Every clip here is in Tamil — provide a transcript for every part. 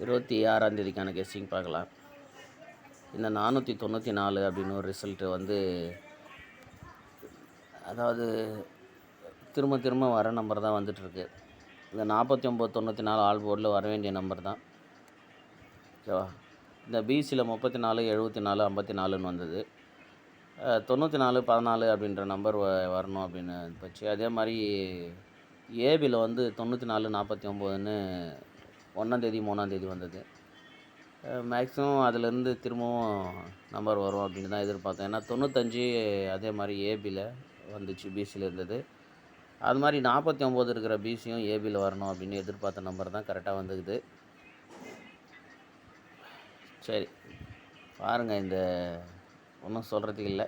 26ஆம் தேதிக்கான கெஸ்ஸிங் பார்க்கலாம். இந்த 494 அப்படின்னு ஒரு ரிசல்ட்டு வந்து, அதாவது திரும்ப திரும்ப வர நம்பர் தான் வந்துட்டுருக்கு. இந்த 4994 ஆல் போர்டில் வர வேண்டிய நம்பர் தான். ஓகேவா? இந்த பிசியில் 34, 74, 54ன்னு வந்தது. 94, 14 அப்படின்ற நம்பர் வரணும் அப்படின்னு போச்சு. அதே மாதிரி ஏபியில் வந்து 94, 49ன்னு 1ஆம் தேதி 3ஆம் தேதி வந்தது. மேக்ஸிமம் அதிலேருந்து திரும்பவும் நம்பர் வரும் அப்படின்னு தான் எதிர்பார்த்தேன். ஏன்னா 95 அதே மாதிரி ஏபியில் வந்துச்சு, பிசியில் இருந்தது. அது மாதிரி 49 இருக்கிற பிசியும் ஏபியில் வரணும் அப்படின்னு எதிர்பார்த்த நம்பர் தான் கரெக்டாக வந்துக்குது. சரி, பாருங்கள், இந்த ஒன்றும் சொல்கிறதுக்கு இல்லை.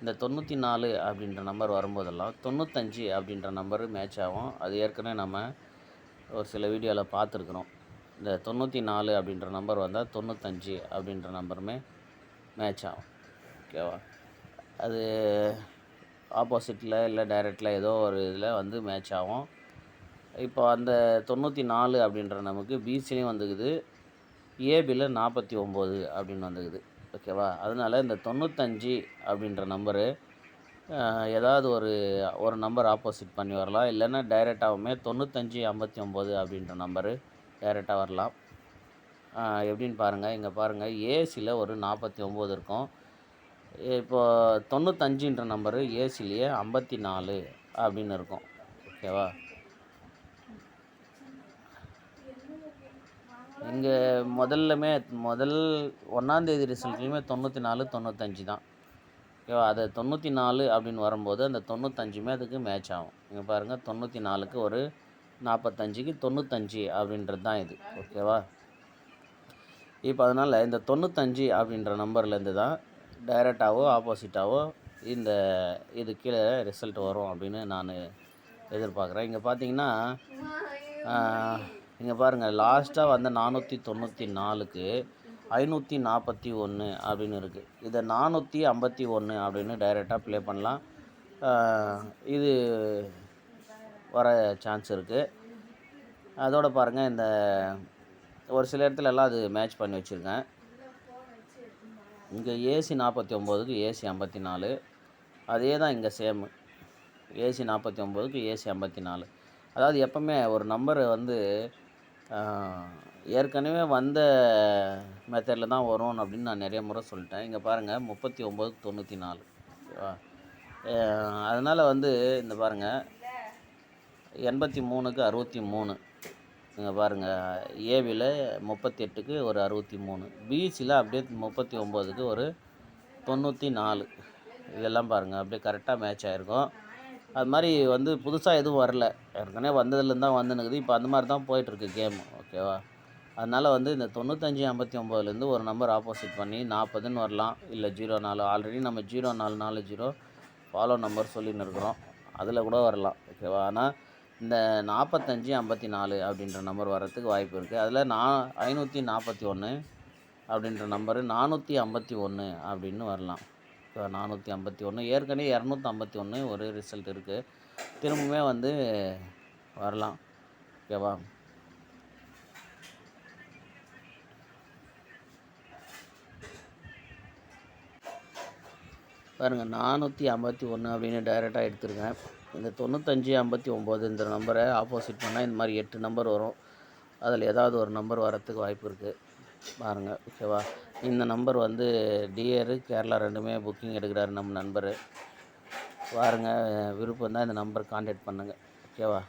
இந்த 94 அப்படின்ற நம்பர் வரும்போதெல்லாம் 95 அப்படின்ற நம்பரு மேட்ச் ஆகும். அது ஏற்கனவே நம்ம ஒரு சில வீடியோவில் பார்த்துருக்குறோம். இந்த 94 அப்படின்ற நம்பர் வந்தால் 95 அப்படின்ற நம்பருமே மேட்ச் ஆகும். ஓகேவா? அது ஆப்போசிட்டில் இல்லை டைரெக்டில் ஏதோ ஒரு இதில் வந்து மேட்ச் ஆகும். இப்போ அந்த 94 அப்படின்ற நமக்கு பிசிலையும் வந்துக்குது, ஏபியில் 49 அப்படின்னு வந்துக்குது. ஓகேவா? அதனால் இந்த 95 அப்படின்ற நம்பரு ஏதாவது ஒரு நம்பர் ஆப்போசிட் பண்ணி வரலாம். இல்லைன்னா டைரெக்டாகவுமே 95, 59 அப்படின்ற நம்பரு டைரெக்டாக வரலாம். எப்படின்னு பாருங்கள். இங்கே பாருங்கள், ஏசியில் ஒரு 49 இருக்கும். இப்போது 95ன்ற நம்பரு ஏசிலேயே 54 அப்படின்னு இருக்கும். ஓகேவா? இங்கே முதல் 1ஆம் தேதி ரிசல்ட்லேயுமே 94, 95 தான். ஓகேவா? அது 94 அப்படின்னு வரும்போது அந்த 95மே அதுக்கு மேட்ச் ஆகும். இங்கே பாருங்கள், 94க்கு ஒரு 45க்கு 95 அப்படின்றது தான் இது. ஓகேவா? இப்போ அதனால் இந்த 95 அப்படின்ற நம்பர்லேருந்து தான் டைரெக்டாகவோ ஆப்போசிட்டாகவோ இது கீழே ரிசல்ட் வரும் அப்படின்னு நான் எதிர்பார்க்குறேன். இங்கே பார்த்தீங்கன்னா, இங்கே பாருங்கள், லாஸ்ட்டாக வந்த 494க்கு 541 அப்படின்னு இருக்குது. இதை 451 அப்படின்னு டைரெக்டாக ப்ளே பண்ணலாம். இது வர சான்ஸ் இருக்குது. அதோடு பாருங்கள், இந்த ஒரு சில இடத்துலலாம் அது மேட்ச் பண்ணி வச்சுருக்கேன். இங்கே ஏசி 49க்கு ஏசி 54, அதே தான் இங்கே சேமு. AC 49க்கு AC 54. அதாவது எப்போவுமே ஒரு நம்பரு வந்து ஏற்கனவே வந்த மெத்தடில் தான் வரும் அப்படின்னு நான் நிறைய முறை சொல்லிட்டேன். இங்கே பாருங்கள், 39க்கு 94. ஓகேவா? அதனால் வந்து இந்த பாருங்கள், 83க்கு 63. இங்கே பாருங்கள், ஏவியில் 38க்கு ஒரு 63, பிசியில் அப்படியே 39க்கு ஒரு 94. இதெல்லாம் பாருங்கள், அப்படியே கரெக்டாக மேட்ச் ஆகிருக்கும். அது மாதிரி வந்து புதுசாக எதுவும் வரல, ஏற்கனவே வந்ததுலேருந்து தான் வந்துனுக்குது. இப்போ அந்த மாதிரி தான் போயிட்டுருக்கு கேம். ஓகேவா? அதனால் வந்து இந்த 95, 59லேருந்து ஒரு நம்பர் ஆப்போசிட் பண்ணி 40ன்னு வரலாம், இல்லை 04. ஆல்ரெடி நம்ம 0440 ஃபாலோ நம்பர் சொல்லின்னு இருக்கிறோம், அதில் கூட வரலாம். ஓகேவா? ஆனால் இந்த 45, 54 அப்படின்ற நம்பர் வர்றதுக்கு வாய்ப்பு இருக்குது. அதில் 541 அப்படின்ற நம்பரு 451 அப்படின்னு வரலாம். 451, ஏற்கனவே 251 ஒரு ரிசல்ட் இருக்குது. திரும்பவுமே வந்து வரலாம். ஓகேவா? பாருங்கள், 451 அப்படின்னு டைரெக்டாக எடுத்துருக்கேன். இந்த 95, 59 இந்த நம்பரை ஆப்போசிட் பண்ணால் இந்த மாதிரி 8 நம்பர் வரும். அதில் ஏதாவது ஒரு நம்பர் வரத்துக்கு வாய்ப்பு இருக்குது. பாருங்கள். ஓகேவா? இந்த நம்பர் வந்து டிஆர் கேரளா ரெண்டுமே புக்கிங் எடுக்கிறாரு நம்ம நண்பர். பாருங்கள், விருப்பம் தான் இந்த நம்பர் கான்டாக்ட் பண்ணுங்கள். ஓகேவா?